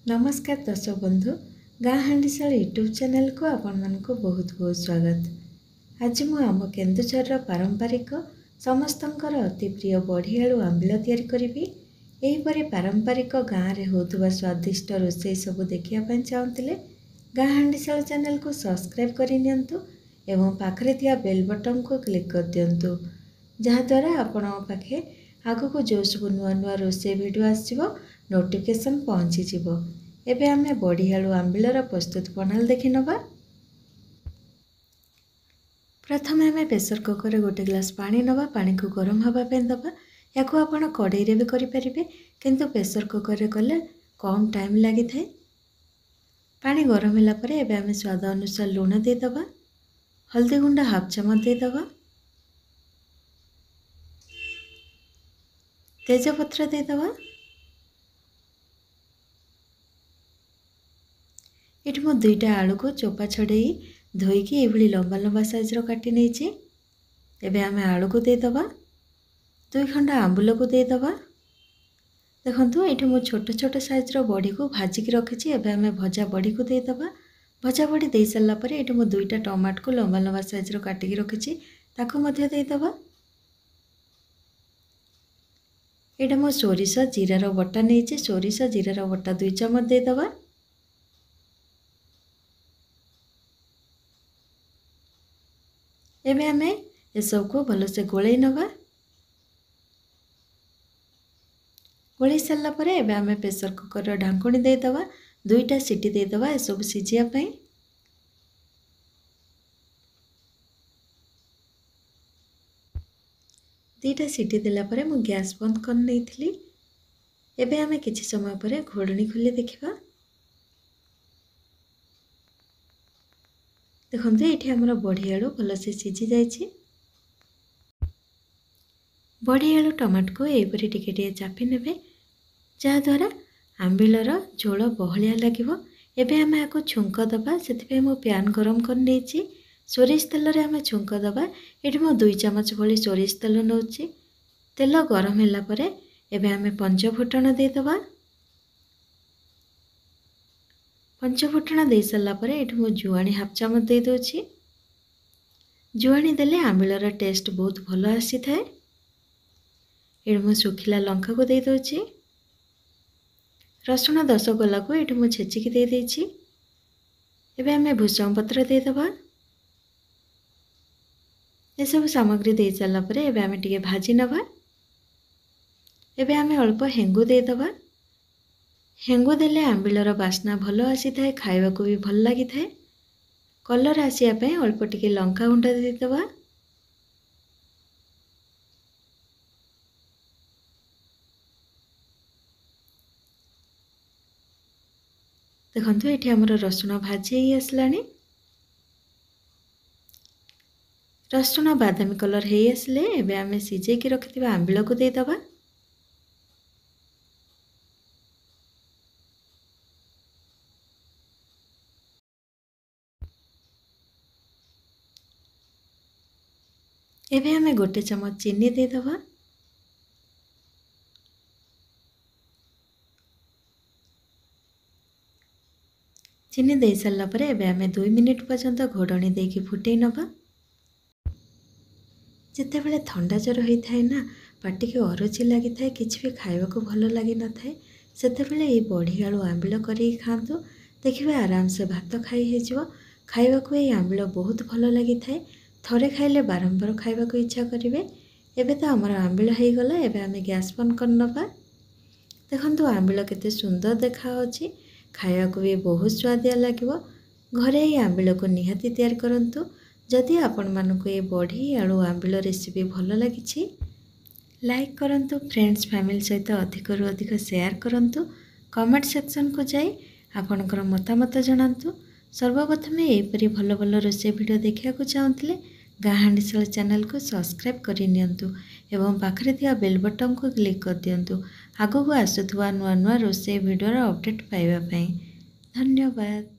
नमस्कार दर्शक बंधु गाँ हांडीशाल यूट्यूब चैनल को आपण मानक बहुत बहुत स्वागत। आज मु आम केन्दुझर पारंपरिक समस्तंकर अति प्रिय बड़ी आलू आंबिल तैयारी करी। एहीपरि पारंपरिक गाँव रे होतुबा स्वादिष्ट रोषेई सब देखिया चाहूले गाँ हांडीशाल चैनल को सब्सक्राइब करि नियंतु एवं पाखरे थिया बेल बटन को क्लिक कर दियंतु जहाद्वारा आपण पाखे आगको जो सब नुआ नुआ रोषेई वीडियो आसीबो नोटिफिकेशन पहुँची जीवो। एबे आमे बड़ी आलू आंबिलर प्रस्तुत प्रणाली देखि नबा। प्रथम आमे प्रेशर कुकर रे गोटे ग्लास पानी नबा। पानी को गरम हवा पे दबा। याको आपण कढ़ाई रे भी करि परिबे किंतु प्रेशर कुकर रे कले कम टाइम लागि थाए। पानी गरम होला परे एबे आमे स्वाद अनुसार लूण दे दबा। हल्दी गुंडा हाफ चम्मच दे दबा। तेजपत्र दे दबा। ये मो दुईटा आलू को चोपा छड़े धोईकी ये लंबा लंबा साइज रो काटी नहीं। एबे आमे आलू को दे दबा। 2 खंडा आंबुल को दे दबा। देखंतु ये मो छोट छोट साइज रो बड़ी को भाजिकी रखी। एबे आमे भजा बड़ी को दे दबा। भजा बड़ी दे सारा पर ये मो दुईटा टमाट को लंबा लंबा साइज रो काटिकी रखी ताको मध्य दे दबा। ये मो सोरिष जीरा रो बटा नहीं। सोरिष जीरा रो बटा 2 चम्मच दे दबा। एबे आमे ये सब को भल से गोलाई नबा। गोलाई सारा पर एबे आमे प्रेशर कुकर रो ढांकुणी दे दबा। 2टा सीटी दे दबा ए सब सिजिया पई। दीटा सीटी देला परे मु गैस बंद कर नैथिली। एबे आमे किछि समय परे घोड़नी खोली देखिबा। देखंतु एठी हमर बड़ी आलू भल से सिझी जाइछि। बड़ी आलू टमाट को एपरि टिके टिके चापी नेबे जहाद्वारा आंबिलर झोल बहलिया लागिबो। एबे आमे आको छुंक दबा। सेतिपे मु प्यान गरम कर नेछि। सोरिष तेल रे आमे छुंक दबा। एठी मु 2 चम्मच भली सोरिष तेल नउछि। तेल गरम होला परे एबे आमे पंच फुटण दे दबा। पंच फुटण दे सारा पर एठी मु जुआणी हाफ चम्मच दे दोछि। जुआणी देले आंबिलर टेस्ट बहुत भलो आसी थाए। एठी मु सुखिला लंका को दे दोछि। रसुण 10 गला को एठी मु छेचिकी दे देछि। एबे आमे भुसंग पत्र दे दबा। ये सब सामग्री दे सारा पर एबे आमे टिके भाजी नबा। एबे आमे अल्प हेंगु दे दबा। हेंगु देले आंबिलर बास्ना भलो आसी थाए। खाइबा को भी भल लागि थाए। कलर आसिया पे अल्प टिके लंका गुंडा दे दबा। देखंतु एठी हमर रसुण भाजी हे आसलानी। रसुण बादामी कलर हे आसले एबे आमे सिजे की रखिथिबा आंबिल को दे दबा। एबे आमे गोटे चम्मच चीनी दे दबा। चीनी दे सारा पर एबे आमे 2 मिनिट पर्यंत घोड़नी देकी फुटई नबा। जिते बेले ठंडा जर होता है ना पाटी के अरुचि लगी थाए किछि भी खाइबा को भलो लगी न थाए सेते बेले ये बड़ी आलू आंबिल करी खांतु देखिबे आराम से भात खाई हे जिवो। खाइबा को ये आंबिल बहुत भलो लगी थाए। थरे खाइले बारंबार खाइबा को इच्छा करिवे। एबे तो हमर आंबिल हे गला। एबे आमे गैस बंद कर नबा। देखंतु आंबिल केते सुंदर देखा अछि। खाइबा को भी बहुत स्वादिया लागिवो। घरे ये आंबिल को निहाती तैयार करंतु। जदि आपण मानको ये बड़ी आलू आंबिल रेसिपी भलो लागिछि लाइक करंतु। फ्रेंड्स फैमिली सहित अधिक रु अधिक शेयर करंतु। कमेंट सेक्शन को जाई आपनकर मतामत जणांतु। सर्वप्रथम एपरि भलो भलो रोषेई वीडियो देखिया को चाहूतिले गाँ हांडीशाल चैनल को सब्सक्राइब करि नियंतु एवं पाखरे थिया बेल बटन को क्लिक कर दियंतु आगो को आसुथुवा नुआ नुआ रोषेई वीडियो रा अपडेट पाइबा पई। धन्यवाद।